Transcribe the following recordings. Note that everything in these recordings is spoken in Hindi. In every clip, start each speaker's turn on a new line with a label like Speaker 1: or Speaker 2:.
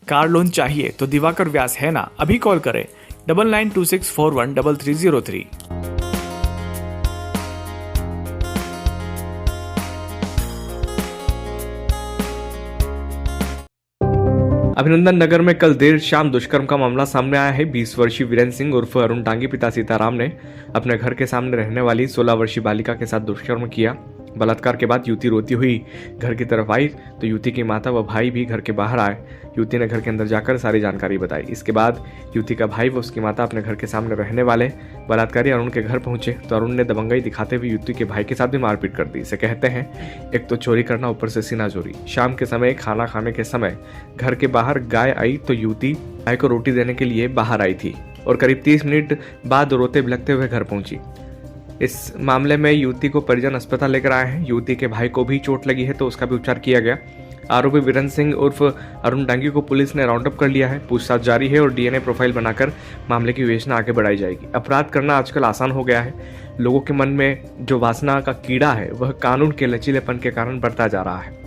Speaker 1: कार लोन चाहिए तो दिवाकर व्यास है ना, अभी कॉल करें 9926413303। अभिनंदन नगर में कल देर शाम दुष्कर्म का मामला सामने आया है। 20 वर्षीय वीरेंद्र सिंह उर्फ अरुण डांगी पिता सीताराम ने अपने घर के सामने रहने वाली 16 वर्षीय बालिका के साथ दुष्कर्म किया। बलात्कार के बाद युवती रोती हुई घर की तरफ आई तो युवती की माता व भाई भी घर के बाहर आए। युवती ने घर के अंदर जाकर सारी जानकारी बताई। इसके बाद युवती का भाई व उसकी माता अपने घर के सामने रहने वाले बलात्कारी अरुण के घर पहुंचे तो अरुण ने दबंगई दिखाते हुए युवती के भाई के साथ भी मारपीट कर दी। इसे कहते हैं एक तो चोरी करना, ऊपर से सीना चोरी। शाम के समय खाना खाने के समय घर के बाहर गाय आई तो युवती गाय को रोटी देने के लिए बाहर आई थी और करीब 30 मिनट बाद रोते बिलखते हुए घर पहुंची। इस मामले में युवती को परिजन अस्पताल लेकर आए हैं। युवती के भाई को भी चोट लगी है तो उसका भी उपचार किया गया। आरोपी वीरेंद्र सिंह उर्फ अरुण डांगी को पुलिस ने राउंड अप कर लिया है। पूछताछ जारी है और डीएनए प्रोफाइल बनाकर मामले की विवेचना आगे बढ़ाई जाएगी। अपराध करना आजकल आसान हो गया है। लोगों के मन में जो वासना का कीड़ा है वह कानून के लचीलेपन के कारण बढ़ता जा रहा है।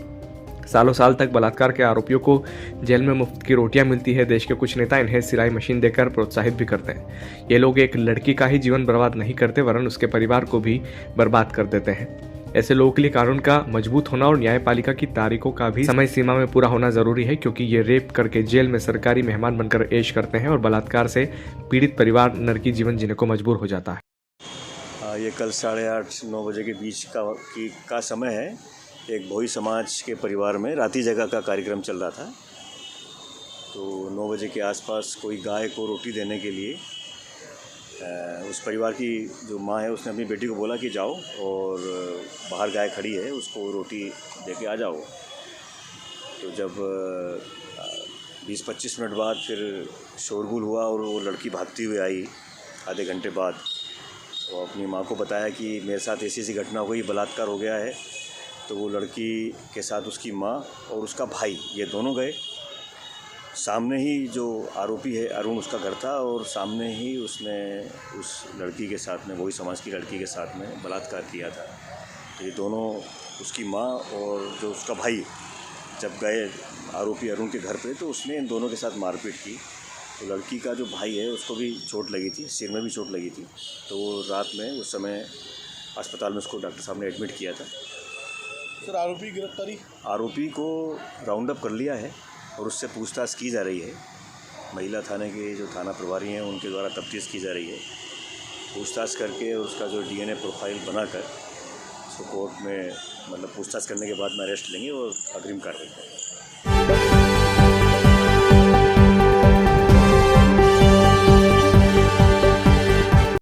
Speaker 1: सालों साल तक बलात्कार के आरोपियों को जेल में मुफ्त की रोटियां मिलती है। देश के कुछ नेता इन्हें सिलाई मशीन देकर प्रोत्साहित भी करते हैं। ये लोग एक लड़की का ही जीवन बर्बाद नहीं करते वरन उसके परिवार को भी बर्बाद कर देते हैं। ऐसे लोगों के लिए कानून का मजबूत होना और न्यायपालिका की तारीखों का भी समय सीमा में पूरा होना जरूरी है, क्योंकि ये रेप करके जेल में सरकारी मेहमान बनकर ऐश करते हैं और बलात्कार से पीड़ित परिवार नरकी जीवन जीने को मजबूर हो जाता है।
Speaker 2: ये कल 8:30-9 बजे के बीच का समय है। एक भोई समाज के परिवार में राती जगह का कार्यक्रम चल रहा था। तो 9 बजे के आसपास कोई गाय को रोटी देने के लिए उस परिवार की जो माँ है उसने अपनी बेटी को बोला कि जाओ और बाहर गाय खड़ी है उसको रोटी दे के आ जाओ। तो जब 20-25 मिनट बाद फिर शोरगुल हुआ और वो लड़की भागती हुई आई आधे घंटे बाद। तो अपनी माँ को बताया कि मेरे साथ ऐसी घटना हो गई, बलात्कार हो गया है। तो वो लड़की के साथ उसकी माँ और उसका भाई ये दोनों गए। सामने ही जो आरोपी है अरुण उसका घर था और सामने ही उसने उस लड़की के साथ में, वही समाज की लड़की के साथ में बलात्कार किया था। तो ये दोनों, उसकी माँ और जो उसका भाई, जब गए आरोपी अरुण के घर पे तो उसने इन दोनों के साथ मारपीट की। तो लड़की का जो भाई है उसको भी चोट लगी थी, सिर में भी चोट लगी थी। तो वो रात में उस समय अस्पताल में उसको डॉक्टर साहब ने एडमिट किया था।
Speaker 3: सर आरोपी गिरफ्तारी?
Speaker 2: आरोपी को राउंड अप कर लिया है और उससे पूछताछ की जा रही है। महिला थाने के जो थाना प्रभारी हैं उनके द्वारा तफ्तीश की जा रही है। पूछताछ करके और उसका जो डीएनए प्रोफाइल बनाकर उसको कोर्ट में पूछताछ करने के बाद में अरेस्ट लेंगे और अग्रिम कार्रवाई करेंगे।